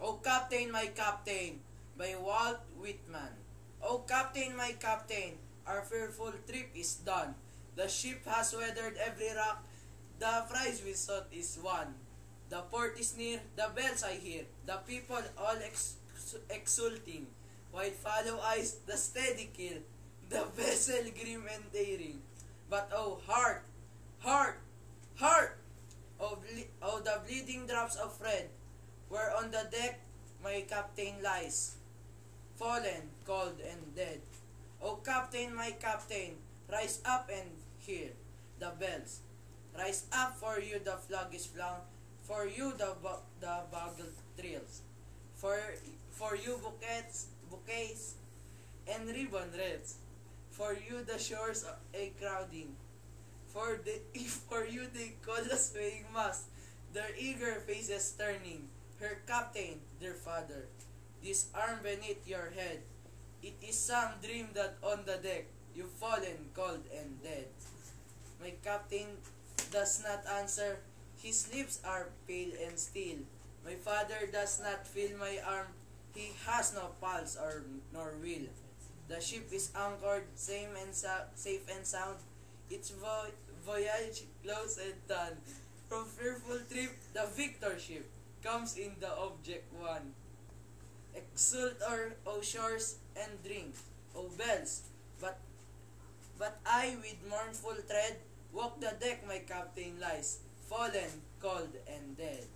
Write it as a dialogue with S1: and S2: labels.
S1: O Captain, my Captain, by Walt Whitman. O Captain, my Captain, our fearful trip is done. The ship has weathered every rock, the prize we sought is won. The port is near, the bells I hear, the people all exulting, while follow eyes the steady kill, the vessel grim and daring. But oh heart, heart, heart, oh the bleeding drops of red, where on the deck my captain lies, fallen, cold and dead. O Captain, my Captain, rise up and hear the bells. Rise up, for you the flag is flung, for you the bugle thrills, for you bouquets and ribbon wreaths, for you the shores a crowding, for you they call the swaying mast, their eager faces turning, her captain, their father, disarm beneath your head. It is some dream that on the deck you've fallen cold and dead. My captain does not answer, his lips are pale and still. My father does not feel my arm, he has no pulse nor will. The ship is anchored, safe and sound, its voyage close and done. From fearful trip, the victor ship comes in the object one. Exult O shores and drink, O bells, but I with mournful tread walk the deck my captain lies, fallen, cold and dead.